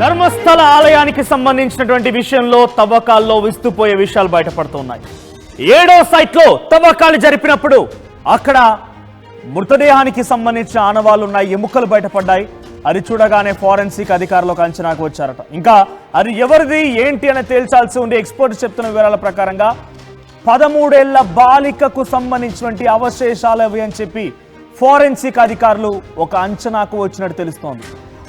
ధర్మస్థల ఆలయానికి సంబంధించినటువంటి విషయంలో తవ్వకాల్లో విస్తుపోయే విషయాలు బయటపడుతున్నాయి. 7వ సైట్లో తవ్వకాలు జరిపినప్పుడు అక్కడ మృతదేహానికి సంబంధించిన ఆనవాళ్లు ఉన్నాయి, ఎముకలు బయటపడ్డాయి. అది చూడగానే ఫోరెన్సిక్ అధికారులకు అంచనాకు వచ్చారట. ఇంకా అది ఎవరిది ఏంటి అని తేల్చాల్సి ఉండే ఎక్స్పర్ట్స్ చెప్తున్న వివరాల ప్రకారంగా 13 ఏళ్ల బాలికకు సంబంధించినటువంటి అవశేషాలు అవి అని చెప్పి ఫోరెన్సిక్ అధికారులు ఒక అంచనాకు వచ్చినట్టు తెలుస్తోంది.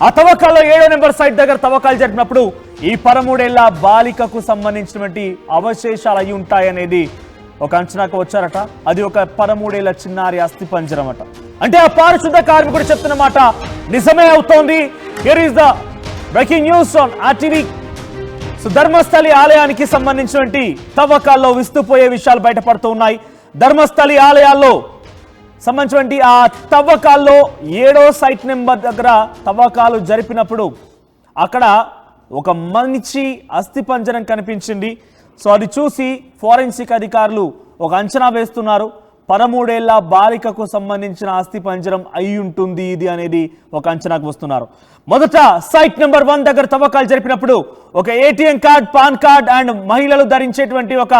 ఆ తవ్వకాల్లో 7వ నెంబర్ సైట్ దగ్గర తవ్వకాలు జరిపినప్పుడు ఈ 13 ఏళ్ల బాలికకు సంబంధించినటువంటి అవశేషాలు అయి ఉంటాయనేది ఒక అంచనాకు వచ్చారట. అది ఒక 13 ఏళ్ల చిన్నారి అస్థి పంజరం అట. అంటే ఆ పారిశుద్ధ కార్మికుడు చెప్తున్న మాట నిజమే అవుతోంది. Here is the breaking news on RTV. So Dharmasthali ఆలయానికి సంబంధించినటువంటి తవ్వకాల్లో విస్తుపోయే విషయాలు బయటపడుతూ ఉన్నాయి. ధర్మస్థలి ఆలయాల్లో సంబంధించినటువంటి ఆ తవ్వకాల్లో 7వ సైట్ నెంబర్ దగ్గర తవ్వకాలు జరిపినప్పుడు అక్కడ ఒక మనిషి అస్థి పంజరం కనిపించింది. సో అది చూసి ఫోరెన్సిక్ అధికారులు ఒక అంచనా వేస్తున్నారు. 13 ఏళ్ల బాలికకు సంబంధించిన అస్థి పంజరం అయి ఉంటుంది ఇది అనేది ఒక అంచనాకు వస్తున్నారు. మొదట సైట్ నెంబర్ 1 దగ్గర తవ్వకాలు జరిపినప్పుడు ఒక ATM card, pan card and మహిళలు ధరించేటువంటి ఒక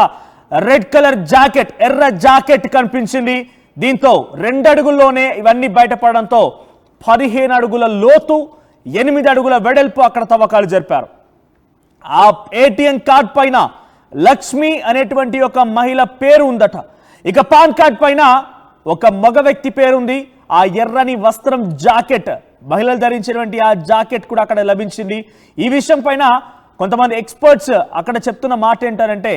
రెడ్ కలర్ జాకెట్, ఎర్ర జాకెట్ కనిపించింది. దీంతో 2 అడుగుల్లోనే ఇవన్నీ బయటపడడంతో 15 అడుగుల లోతు, 8 అడుగుల వెడల్పు అక్కడ తవ్వకాలు జరిపారు. ఆ ఏటీఎం కార్డ్ పైన లక్ష్మి అనేటువంటి ఒక మహిళ పేరు ఉందట. ఇక పాన్ కార్డ్ పైన ఒక మగ వ్యక్తి పేరుంది. ఆ ఎర్రని వస్త్రం, జాకెట్, మహిళలు ధరించినటువంటి ఆ జాకెట్ కూడా అక్కడ లభించింది. ఈ విషయం పైన కొంతమంది ఎక్స్పర్ట్స్ అక్కడ చెప్తున్న మాట ఏంటంటే,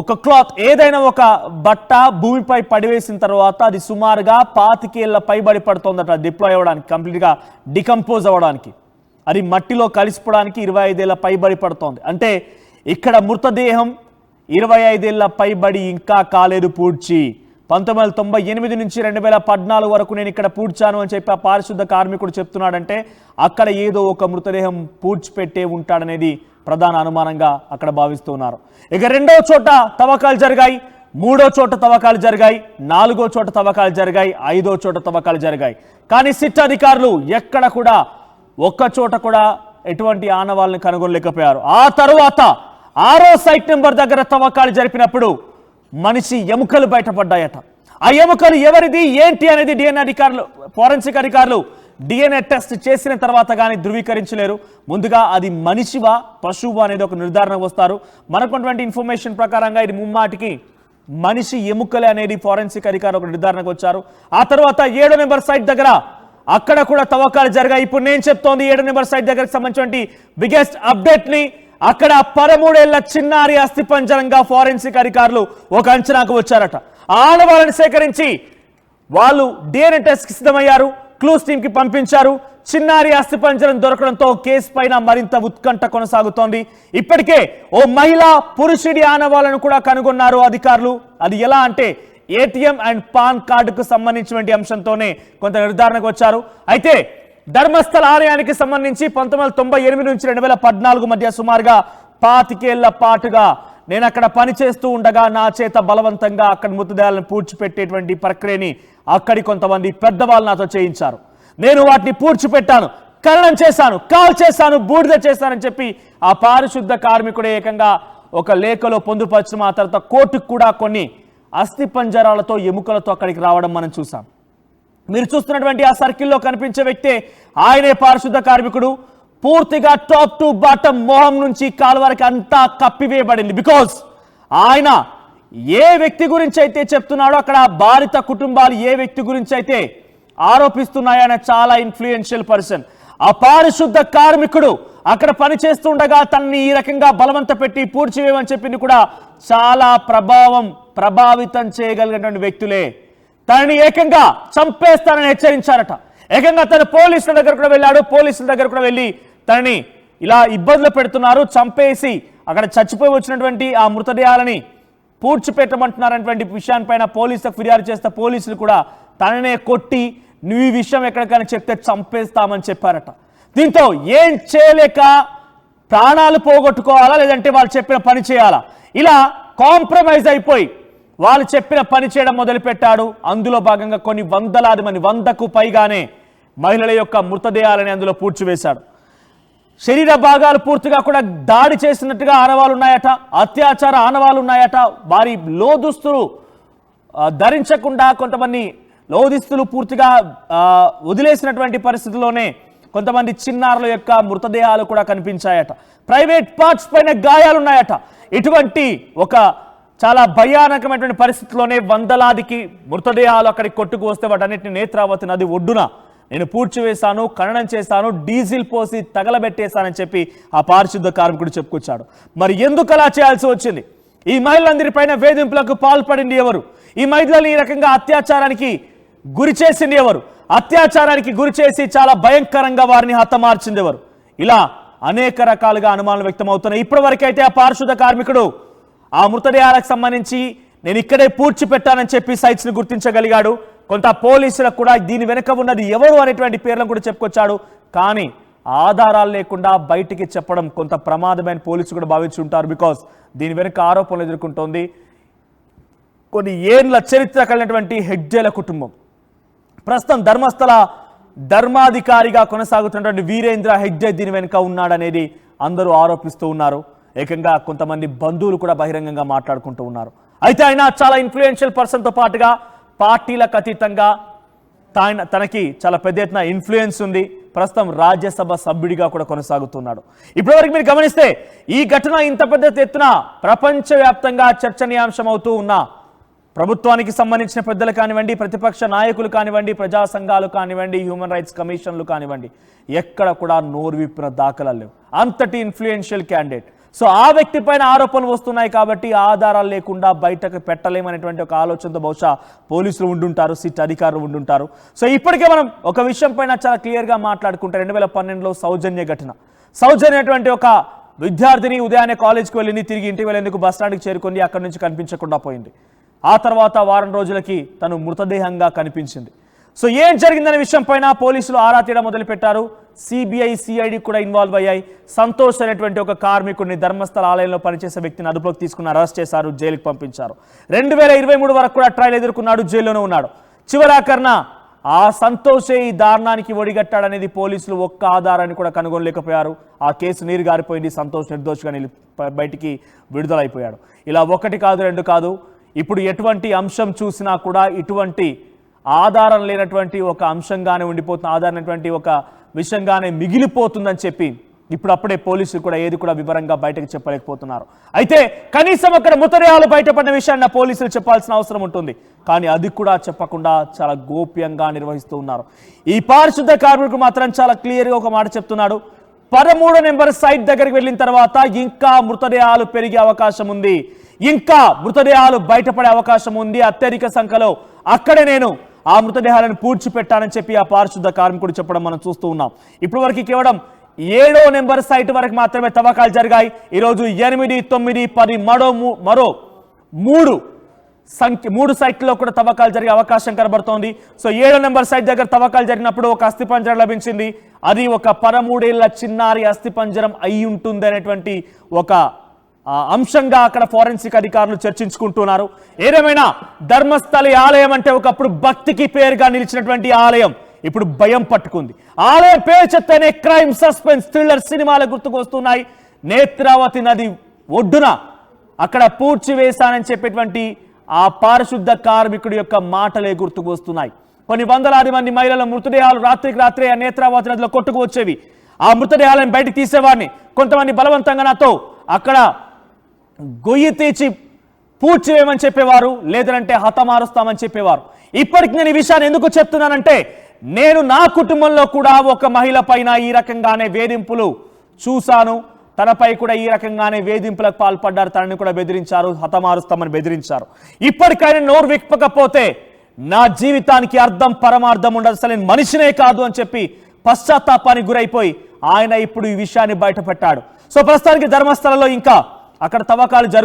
ఒక క్లాత్, ఏదైనా ఒక బట్ట భూమిపై పడివేసిన తర్వాత అది సుమారుగా 25 ఏళ్ల పైబడి పడుతుందట డిప్లాయ్ అవ్వడానికి, కంప్లీట్గా డికంపోజ్ అవ్వడానికి. అది మట్టిలో కలిసిపోవడానికి 25 ఏళ్ల పైబడి పడుతోంది. అంటే ఇక్కడ మృతదేహం 25 ఏళ్ల పైబడి ఇంకా కాలేదు పూడ్చి. 1998 నుంచి 2014 వరకు నేను ఇక్కడ పూడ్చాను అని చెప్పి ఆ పారిశుద్ధ కార్మికుడు చెప్తున్నాడంటే అక్కడ ఏదో ఒక మృతదేహం పూడ్చిపెట్టే ఉంటాడనేది ప్రధాన అనుమానంగా అక్కడ భావిస్తున్నారు. ఇక 2వ చోట తవ్వకాలు జరిగాయి, 3వ చోట తవ్వకాలు జరిగాయి, 4వ చోట తవ్వకాలు జరిగాయి, 5వ చోట తవ్వకాలు జరిగాయి. కానీ సిట్ అధికారులు ఎక్కడ కూడా ఒక్క చోట కూడా ఎటువంటి ఆనవాళ్ళని కనుగొనలేకపోయారు. ఆ తరువాత 6వ సైట్ నెంబర్ దగ్గర తవ్వకాలు జరిపినప్పుడు మనిషి ఎముకలు బయటపడ్డాయట. ఆ ఎముకలు ఎవరిది ఏంటి అనేది డిఎన్ఏ అధికారులు, ఫోరెన్సిక్ అధికారులు డిఎన్ఏ టెస్ట్ చేసిన తర్వాత కానీ ధృవీకరించలేరు. ముందుగా అది మనిషివా పశువా అనేది ఒక నిర్ధారణ వస్తారు. మనకున్నటువంటి ఇన్ఫర్మేషన్ ప్రకారంగా ఇది ముమ్మాటికి మనిషి ఎముకలే అనేది ఫోరెన్సిక్ అధికారులు ఒక నిర్ధారణకు వచ్చారు. ఆ తర్వాత 7వ నెంబర్ సైట్ దగ్గర అక్కడ కూడా తవ్వకాలు జరిగాయి. ఇప్పుడు నేను చెప్తోంది 7వ నెంబర్ సైట్ దగ్గరకు సంబంధించిన బిగ్గెస్ట్ అప్డేట్ ని. అక్కడ 13 ఏళ్ల చిన్నారి అస్థి పంజరంగా ఫోరెన్సిక్ అధికారులు ఒక అంచనాకు వచ్చారట. ఆనవాళ్ళని సేకరించి వాళ్ళు డిఎన్ఏ టెస్ట్ కి సిద్ధమయ్యారు, క్లూస్ టీమ్ కి పంపించారు. చిన్నారి అస్థి పంజరం దొరకడంతో కేసు పైన మరింత ఉత్కంఠ కొనసాగుతోంది. ఇప్పటికే ఓ మహిళ, పురుషుడి ఆనవాళ్ళను కూడా కనుగొన్నారు అధికారులు. అది ఎలా అంటే ఏటీఎం అండ్ పాన్ కార్డుకు సంబంధించినటువంటి అంశంతోనే కొంత నిర్ధారణకు వచ్చారు. అయితే ధర్మస్థల ఆలయానికి సంబంధించి 1998 నుంచి 2014 మధ్య సుమారుగా 25 ఏళ్ల పాటుగా నేను అక్కడ పనిచేస్తూ ఉండగా నా చేత బలవంతంగా అక్కడ మృతదేహాలను పూడ్చిపెట్టేటువంటి ప్రక్రియని అక్కడి కొంతమంది పెద్దవాళ్ళు నాతో చేయించారు. నేను వాటిని పూడ్చిపెట్టాను, ఖననం చేశాను, కాల్ చేశాను, బూడిద చేశానని చెప్పి ఆ పారిశుద్ధ కార్మికుడే ఏకంగా ఒక లేఖలో పొందుపరచడం, ఆ తర్వాత కోర్టుకు కూడా కొన్ని అస్థి పంజరాలతో, ఎముకలతో అక్కడికి రావడం మనం చూసాం. మీరు చూస్తున్నటువంటి ఆ సర్కిల్లో కనిపించే వ్యక్తే ఆయనే పారిశుద్ధ కార్మికుడు. పూర్తిగా టాప్ టు బాటమ్, మొహం నుంచి కాలు వరకు అంతా కప్పివేయబడింది. బికాజ్ ఆయన ఏ వ్యక్తి గురించి అయితే చెప్తున్నాడో, అక్కడ బాధిత కుటుంబాలు ఏ వ్యక్తి గురించి అయితే ఆరోపిస్తున్నాయో ఆయన చాలా ఇన్ఫ్లుయెన్షియల్ పర్సన్. ఆ పారిశుద్ధ కార్మికుడు అక్కడ పనిచేస్తుండగా తనని ఈ రకంగా బలవంత పెట్టి పూడ్చివేయమని చెప్పింది కూడా చాలా ప్రభావితం చేయగలిగినటువంటి వ్యక్తులే. తనని ఏకంగా చంపేస్తానని హెచ్చరించారట. ఏకంగా తను పోలీసుల దగ్గర కూడా వెళ్ళాడు. పోలీసుల దగ్గర కూడా వెళ్ళి తనని ఇలా ఇబ్బందులు పెడుతున్నారు, చంపేసి అక్కడ చచ్చిపోయి వచ్చినటువంటి ఆ మృతదేహాలని పూడ్చిపెట్టమంటున్నారనేటువంటి విషయాన్పైన పోలీసులకు ఫిర్యాదు చేస్తే పోలీసులు కూడా తననే కొట్టి నువ్వు ఈ విషయం ఎక్కడికైనా చెప్తే చంపేస్తామని చెప్పారట. దీంతో ఏం చేయలేక ప్రాణాలు పోగొట్టుకోవాలా, లేదంటే వాళ్ళు చెప్పిన పని చేయాలా, ఇలా కాంప్రమైజ్ అయిపోయి వాళ్ళు చెప్పిన పని చేయడం మొదలుపెట్టాడు. అందులో భాగంగా కొన్ని వందలాది మంది, 100కు పైగానే మహిళల యొక్క మృతదేహాలని అందులో పూడ్చివేశాడు. శరీర భాగాలు పూర్తిగా కూడా దాడి చేసినట్టుగా ఆనవాలు ఉన్నాయట, అత్యాచార ఆనవాలు ఉన్నాయట. వారి లోదుస్తులు ధరించకుండా కొంతమంది లోదుస్తులు పూర్తిగా వదిలేసినటువంటి పరిస్థితుల్లోనే కొంతమంది చిన్నారుల యొక్క మృతదేహాలు కూడా కనిపించాయట. ప్రైవేట్ పార్ట్స్ పైన గాయాలున్నాయట. ఇటువంటి ఒక చాలా భయానకమైనటువంటి పరిస్థితుల్లోనే వందలాదికి మృతదేహాలు అక్కడికి కొట్టుకు వస్తే వాటన్నిటిని నేత్రావతి నది ఒడ్డున నేను పూడ్చివేశాను, ఖననం చేశాను, డీజిల్ పోసి తగలబెట్టేశానని చెప్పి ఆ పారిశుద్ధ కార్మికుడు చెప్పుకొచ్చాడు. మరి ఎందుకు అలా చేయాల్సి వచ్చింది? ఈ మహిళలందరిపైన వేధింపులకు పాల్పడింది ఎవరు? ఈ మహిళలు ఈ రకంగా అత్యాచారానికి గురి చేసింది ఎవరు? అత్యాచారానికి గురి చేసి చాలా భయంకరంగా వారిని హతమార్చింది ఎవరు? ఇలా అనేక రకాలుగా అనుమానాలు వ్యక్తమవుతున్నాయి. ఇప్పటి వరకైతే ఆ పారిశుద్ధ కార్మికుడు ఆ మృతదేహాలకు సంబంధించి నేను ఇక్కడే పూడ్చిపెట్టానని చెప్పి సైట్స్ని గుర్తించగలిగాడు. కొంత పోలీసులకు కూడా దీని వెనుక ఉన్నది ఎవరు అనేటువంటి పేర్లను కూడా చెప్పుకొచ్చాడు. కానీ ఆధారాలు లేకుండా బయటికి చెప్పడం కొంత ప్రమాదమైన పోలీసులు కూడా భావించుంటారు. బికాస్ దీని వెనుక ఆరోపణలు ఎదుర్కొంటోంది కొన్ని ఏళ్ల చరిత్ర కలిగినటువంటి హెగ్డేల కుటుంబం. ప్రస్తుతం ధర్మస్థల ధర్మాధికారిగా కొనసాగుతున్నటువంటి వీరేంద్ర హెగ్డే దీని వెనుక ఉన్నాడనేది అందరూ ఆరోపిస్తూ ఉన్నారు. ఏకంగా కొంతమంది బంధువులు కూడా బహిరంగంగా మాట్లాడుకుంటూ ఉన్నారు. అయితే ఆయన చాలా ఇన్ఫ్లుయెన్షియల్ పర్సన్తో పాటుగా పార్టీలకు అతీతంగా తనకి చాలా పెద్ద ఎత్తున ఇన్ఫ్లుయెన్స్ ఉంది. ప్రస్తుతం రాజ్యసభ సభ్యుడిగా కూడా కొనసాగుతున్నాడు. ఇప్పటివరకు మీరు గమనిస్తే ఈ ఘటన ఇంత పెద్ద ఎత్తున ప్రపంచవ్యాప్తంగా చర్చనీయాంశం అవుతూ ఉన్న ప్రభుత్వానికి సంబంధించిన పెద్దలు కానివ్వండి, ప్రతిపక్ష నాయకులు కానివ్వండి, ప్రజా సంఘాలు కానివ్వండి, హ్యూమన్ రైట్స్ కమిషన్లు కానివ్వండి, ఎక్కడ కూడా నోరు విప్పిన దాఖలాలు లేవు. అంతటి ఇన్ఫ్లుయెన్షియల్ క్యాండిడేట్. సో ఆ వ్యక్తి పైన ఆరోపణలు వస్తున్నాయి కాబట్టి ఆధారాలు లేకుండా బయటకు పెట్టలేమనేటువంటి ఒక ఆలోచనతో బహుశా పోలీసులు ఉండుంటారు, సిట్ అధికారులు ఉండుంటారు. సో ఇప్పటికే మనం ఒక విషయం పైన చాలా క్లియర్గా మాట్లాడుకుంటే 2012లో సౌజన్య ఘటన. సౌజన్య అటువంటి ఒక విద్యార్థిని ఉదయాన్నే కాలేజ్కి వెళ్ళింది, తిరిగి ఇంటికి వెళ్ళేందుకు బస్ స్టాండ్కి చేరుకుంది, అక్కడి నుంచి కనిపించకుండా పోయింది. ఆ తర్వాత వారం రోజులకి తను మృతదేహంగా కనిపించింది. సో ఏం జరిగిందనే విషయం పైన పోలీసులు ఆరా తీయడం మొదలుపెట్టారు. సిబిఐ, సిఐడి కూడా ఇన్వాల్వ్ అయ్యాయి. సంతోష్ అనేటువంటి ఒక కార్మికుడిని ధర్మస్థల ఆలయంలో పనిచేసే వ్యక్తిని అదుపులోకి తీసుకుని అరెస్ట్ చేశారు, జైలుకి పంపించారు. 2023 వరకు కూడా ట్రయల్ ఎదుర్కొన్నాడు, జైల్లోనే ఉన్నాడు. చివరాకరణ ఆ సంతోషే ఈ దారుణానికి ఒడిగట్టాడనేది పోలీసులు ఒక్క ఆధారాన్ని కూడా కనుగొనలేకపోయారు. ఆ కేసు నీరు గారిపోయింది. సంతోష్ నిర్దోషిగా బయటికి విడుదలైపోయాడు. ఇలా ఒకటి కాదు, రెండు కాదు. ఇప్పుడు ఎటువంటి అంశం చూసినా కూడా ఇటువంటి ఆధారం లేనటువంటి ఒక అంశంగానే ఉండిపోతున్న, ఆధారమైనటువంటి ఒక విషయంగానే మిగిలిపోతుందని చెప్పి ఇప్పుడప్పుడే పోలీసులు కూడా ఏది కూడా వివరంగా బయటకు చెప్పలేకపోతున్నారు. అయితే కనీసం అక్కడ మృతదేహాలు బయటపడిన విషయాన్ని పోలీసులు చెప్పాల్సిన అవసరం ఉంటుంది. కానీ అది కూడా చెప్పకుండా చాలా గోప్యంగా నిర్వహిస్తూ ఉన్నారు. ఈ పారిశుద్ధ కార్మికుడు మాత్రం చాలా క్లియర్గా ఒక మాట చెప్తున్నాడు. 13 నెంబర్ సైట్ దగ్గరికి వెళ్ళిన తర్వాత ఇంకా మృతదేహాలు పెరిగే అవకాశం ఉంది, ఇంకా మృతదేహాలు బయటపడే అవకాశం ఉంది. అత్యధిక సంఖ్యలో అక్కడే నేను ఆ మృతదేహాలను పూడ్చిపెట్టానని చెప్పి ఆ పారిశుద్ధ కార్మికుడు చెప్పడం మనం చూస్తూ ఉన్నాం. ఇప్పటి వరకు కేవలం 7వ నెంబర్ సైట్ వరకు మాత్రమే తవ్వకాలు జరిగాయి. ఈరోజు 8, 9, 10 మరో 3 సైట్లో కూడా తవ్వకాలు జరిగే అవకాశం కనబడుతోంది. సో 7వ నెంబర్ సైట్ దగ్గర తవ్వకాలు జరిగినప్పుడు ఒక అస్థిపంజరం లభించింది. అది ఒక 13 ఏళ్ల చిన్నారి అస్థిపంజరం అయి ఉంటుంది అనేటువంటి ఒక అంశంగా అక్కడ ఫోరెన్సిక్ అధికారులు చర్చించుకుంటున్నారు. ఏదేమైనా ధర్మస్థలి ఆలయం అంటే ఒకప్పుడు భక్తికి పేరుగా నిలిచినటువంటి ఆలయం ఇప్పుడు భయం పట్టుకుంది. ఆలయం పేరు చెప్తేనే క్రైమ్, సస్పెన్స్, థ్రిల్లర్ సినిమాలు గుర్తుకు వస్తున్నాయి. నేత్రావతి నది ఒడ్డున అక్కడ పూడ్చివేశానని చెప్పేటువంటి ఆ పారిశుద్ధ కార్మికుడి యొక్క మాటలే గుర్తుకు వస్తున్నాయి. కొన్ని వందలాది మంది మహిళల మృతదేహాలు రాత్రికి రాత్రే ఆ నేత్రావతి నదిలో కొట్టుకు వచ్చేవి. ఆ మృతదేహాలను బయటకు తీసేవాడిని. కొంతమంది బలవంతంగా నాతో అక్కడ గొయ్యి తీర్చి పూడ్చివేయమని చెప్పేవారు, లేదంటే హతమారుస్తామని చెప్పేవారు. ఇప్పటికి నేను ఈ విషయాన్ని ఎందుకు చెప్తున్నానంటే నేను నా కుటుంబంలో కూడా ఒక మహిళ పైన ఈ రకంగానే వేధింపులు చూశాను. తనపై కూడా ఈ రకంగానే వేధింపులకు పాల్పడ్డారు. తనని కూడా బెదిరించారు, హతమారుస్తామని బెదిరించారు. ఇప్పటికైనా నోరు విప్పకపోతే నా జీవితానికి అర్థం పరమార్థం ఉండదు, అసలు నేను మనిషినే కాదు అని చెప్పి పశ్చాత్తాపానికి గురైపోయి ఆయన ఇప్పుడు ఈ విషయాన్ని బయటపెట్టాడు. సో ప్రస్తుతానికి ధర్మస్థలంలో ఇంకా అక్కడ తవ్వకాలు